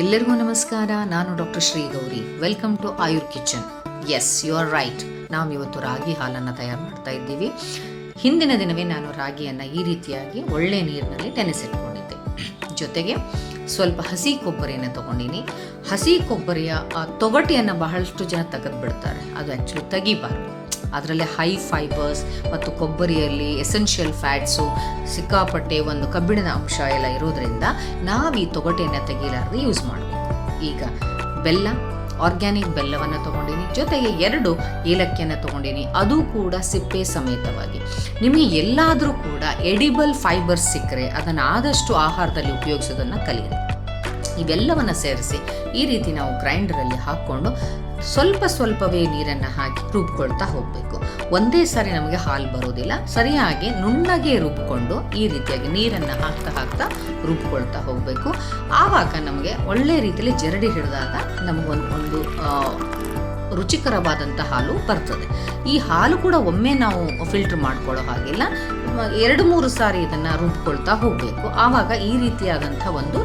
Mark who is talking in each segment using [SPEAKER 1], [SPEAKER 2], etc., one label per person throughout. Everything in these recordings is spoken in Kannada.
[SPEAKER 1] ಎಲ್ಲರಿಗೂ ನಮಸ್ಕಾರ. ನಾನು doctor Shri Gauri. Welcome to Ayur kitchen. Yes, you are right. ನಾವು ಇವತ್ತು ರಾಗಿ ಹಾಲನ್ನು ತಯಾರು ಮಾಡ್ತಾ ಇದ್ದೀವಿ. ಹಿಂದಿನ ದಿನವೇ ನಾನು ರಾಗಿಯನ್ನು ಈ ರೀತಿಯಾಗಿ ಒಳ್ಳೆ ನೀರಿನಲ್ಲಿ ನೆನೆಸಿಟ್ಕೊಂಡಿದ್ದೆ. ಜೊತೆಗೆ ಸ್ವಲ್ಪ ಹಸಿ ಕೊಬ್ಬರಿಯನ್ನು ತೊಗೊಂಡಿನಿ. ಹಸಿ ಕೊಬ್ಬರಿಯ ತೊಗಟೆಯನ್ನು ಬಹಳಷ್ಟು ಜನ ತೆಗೆದು ಬಿಡ್ತಾರೆ. ಅದು ಆ್ಯಕ್ಚುಲಿ ತೆಗಿಬಾರ್ದು. ಅದರಲ್ಲಿ ಹೈ ಫೈಬರ್ಸ್ ಮತ್ತು ಕೊಬ್ಬರಿಯಲ್ಲಿ ಎಸೆನ್ಷಿಯಲ್ ಫ್ಯಾಟ್ಸು ಸಿಕ್ಕಾಪಟ್ಟೆ ಒಂದು ಕಬ್ಬಿಣದ ಅಂಶ ಎಲ್ಲ ಇರೋದ್ರಿಂದ ನಾವು ಈ ತೊಗಟೆಯನ್ನು ತೆಗಿಲಾರದೆ ಯೂಸ್ ಮಾಡಬೇಕು. ಈಗ ಬೆಲ್ಲ, ಆರ್ಗ್ಯಾನಿಕ್ ಬೆಲ್ಲವನ್ನು ತೊಗೊಂಡಿನಿ. ಜೊತೆಗೆ 2 ಏಲಕ್ಕಿಯನ್ನು ತೊಗೊಂಡಿನಿ, ಅದು ಕೂಡ ಸಿಪ್ಪೆ ಸಮೇತವಾಗಿ. ನಿಮಗೆ ಎಲ್ಲಾದರೂ ಕೂಡ ಎಡಿಬಲ್ ಫೈಬರ್ಸ್ ಸಿಕ್ಕರೆ ಅದನ್ನು ಆದಷ್ಟು ಆಹಾರದಲ್ಲಿ ಉಪಯೋಗಿಸೋದನ್ನು ಕಲಿಯಿರಿ. ಇವೆಲ್ಲವನ್ನು ಸೇರಿಸಿ ಈ ರೀತಿ ನಾವು ಗ್ರೈಂಡರಲ್ಲಿ ಹಾಕ್ಕೊಂಡು ಸ್ವಲ್ಪವೇ ನೀರನ್ನು ಹಾಕಿ ರುಬ್ಕೊಳ್ತಾ ಹೋಗಬೇಕು. ಒಂದೇ ಸಾರಿ ನಮಗೆ ಹಾಲು ಬರೋದಿಲ್ಲ. ಸರಿಯಾಗಿ ನುಣ್ಣಗೆ ರುಬ್ಕೊಂಡು ಈ ರೀತಿಯಾಗಿ ನೀರನ್ನು ಹಾಕ್ತಾ ರುಬ್ಕೊಳ್ತಾ ಹೋಗಬೇಕು. ಆವಾಗ ನಮಗೆ ಒಳ್ಳೆ ರೀತಿಯಲ್ಲಿ ಜರಡಿ ಹಿಡಿದಾಗ ನಮಗೊಂದು ರುಚಿಕರವಾದಂಥ ಹಾಲು ಬರ್ತದೆ. ಈ ಹಾಲು ಕೂಡ ಒಮ್ಮೆ ನಾವು ಫಿಲ್ಟರ್ ಮಾಡ್ಕೊಳ್ಳೋ ಹಾಗಿಲ್ಲ. 2-3 ಸಾರಿ ಇದನ್ನು ರುಬ್ಕೊಳ್ತಾ ಹೋಗಬೇಕು. ಆವಾಗ ಈ ರೀತಿಯಾದಂಥ ಒಂದು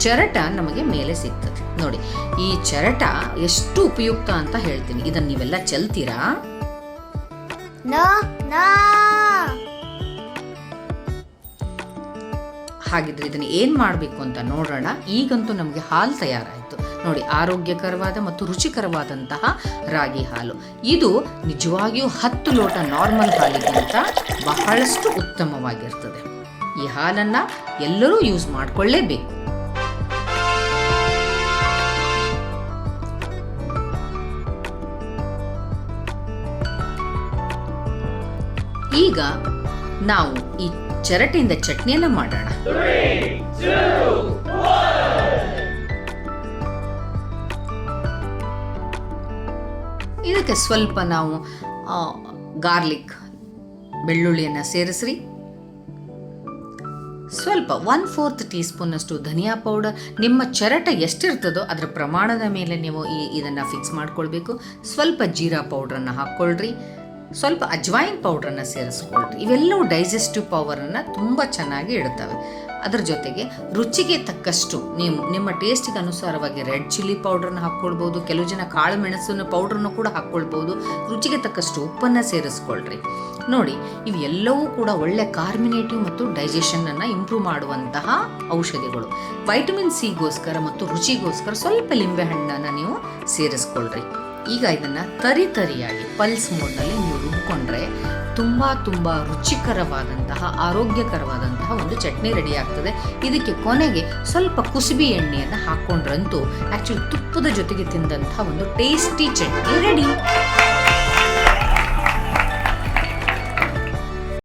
[SPEAKER 1] ಚರಟ ನಮಗೆ ಮೇಲೆ ಸಿಗ್ತದೆ. ನೋಡಿ, ಈ ಚರಟ ಎಷ್ಟು ಉಪಯುಕ್ತ ಅಂತ ಹೇಳ್ತೀನಿ. ಇದನ್ನು ನೀವೆಲ್ಲ ಚೆಲ್ತೀರಾ? ಹಾಗಿದ್ರೆ ಇದನ್ನು ಏನು ಮಾಡಬೇಕು ಅಂತ ನೋಡೋಣ. ಈಗಂತೂ ನಮಗೆ ಹಾಲು ತಯಾರಾಯಿತು. ನೋಡಿ, ಆರೋಗ್ಯಕರವಾದ ಮತ್ತು ರುಚಿಕರವಾದಂತಹ ರಾಗಿ ಹಾಲು. ಇದು ನಿಜವಾಗಿಯೂ 10 ಲೋಟ ನಾರ್ಮಲ್ ಹಾಲಿಗಿಂತ ಬಹಳಷ್ಟು ಉತ್ತಮವಾಗಿರ್ತದೆ. ಈ ಹಾಲನ್ನು ಎಲ್ಲರೂ ಯೂಸ್ ಮಾಡಿಕೊಳ್ಳೇಬೇಕು. ಈಗ ನಾವು ಈ ಚರಟೆಯಿಂದ ಚಟ್ನಿಯನ್ನ ಮಾಡೋಣ. ಇದಕ್ಕೆ ಸ್ವಲ್ಪ ನಾವು ಗಾರ್ಲಿಕ್, ಬೆಳ್ಳುಳ್ಳಿಯನ್ನು ಸೇರಿಸ್ರಿ. ಸ್ವಲ್ಪ 1/4 ಟೀ ಸ್ಪೂನಷ್ಟು ಧನಿಯಾ ಪೌಡರ್. ನಿಮ್ಮ ಚರಟ ಎಷ್ಟಿರ್ತದೋ ಅದರ ಪ್ರಮಾಣದ ಮೇಲೆ ನೀವು ಇದನ್ನು ಫಿಕ್ಸ್ ಮಾಡ್ಕೊಳ್ಬೇಕು. ಸ್ವಲ್ಪ ಜೀರಾ ಪೌಡ್ರನ್ನು ಹಾಕ್ಕೊಳ್ರಿ. ಸ್ವಲ್ಪ ಅಜ್ವೈನ್ ಪೌಡ್ರನ್ನು ಸೇರಿಸ್ಕೊಳ್ರಿ. ಇವೆಲ್ಲವೂ ಡೈಜೆಸ್ಟಿವ್ ಪವರನ್ನು ತುಂಬ ಚೆನ್ನಾಗಿ ಇಡ್ತವೆ. ಅದರ ಜೊತೆಗೆ ರುಚಿಗೆ ತಕ್ಕಷ್ಟು ನಿಮ್ಮ ಟೇಸ್ಟಿಗೆ ಅನುಸಾರವಾಗಿ ರೆಡ್ ಚಿಲ್ಲಿ ಪೌಡ್ರನ್ನ ಹಾಕ್ಕೊಳ್ಬೋದು. ಕೆಲವು ಜನ ಕಾಳು ಮೆಣಸಿನ ಪೌಡ್ರನ್ನು ಕೂಡ ಹಾಕ್ಕೊಳ್ಬೋದು. ರುಚಿಗೆ ತಕ್ಕಷ್ಟು ಉಪ್ಪನ್ನು ಸೇರಿಸ್ಕೊಳ್ರಿ. ನೋಡಿ, ಇವೆಲ್ಲವೂ ಕೂಡ ಒಳ್ಳೆ ಕಾರ್ಮಿನೇಟಿವ್ ಮತ್ತು ಡೈಜೆಷನನ್ನು ಇಂಪ್ರೂವ್ ಮಾಡುವಂತಹ ಔಷಧಿಗಳು. ವೈಟಮಿನ್ ಸಿಗೋಸ್ಕರ ಮತ್ತು ರುಚಿಗೋಸ್ಕರ ಸ್ವಲ್ಪ ಲಿಂಬೆಹಣ್ಣನ್ನು ನೀವು ಸೇರಿಸ್ಕೊಳ್ರಿ. ಈಗ ಇದನ್ನು ತರಿಯಾಗಿ ಪಲ್ಸ್ ಮೋಡ್ನಲ್ಲಿ ನೀವು ರುಬ್ಕೊಂಡ್ರೆ ತುಂಬ ರುಚಿಕರವಾದಂತಹ ಆರೋಗ್ಯಕರವಾದಂತಹ ಒಂದು ಚಟ್ನಿ ರೆಡಿ ಆಗ್ತದೆ. ಇದಕ್ಕೆ ಕೊನೆಗೆ ಸ್ವಲ್ಪ ಕುಸುಬಿ ಎಣ್ಣೆಯನ್ನು ಹಾಕ್ಕೊಂಡ್ರಂತೂ ಆ್ಯಕ್ಚುಲಿ ತುಪ್ಪದ ಜೊತೆಗೆ ತಿಂದಂತಹ ಒಂದು ಟೇಸ್ಟಿ ಚಟ್ನಿ ರೆಡಿ.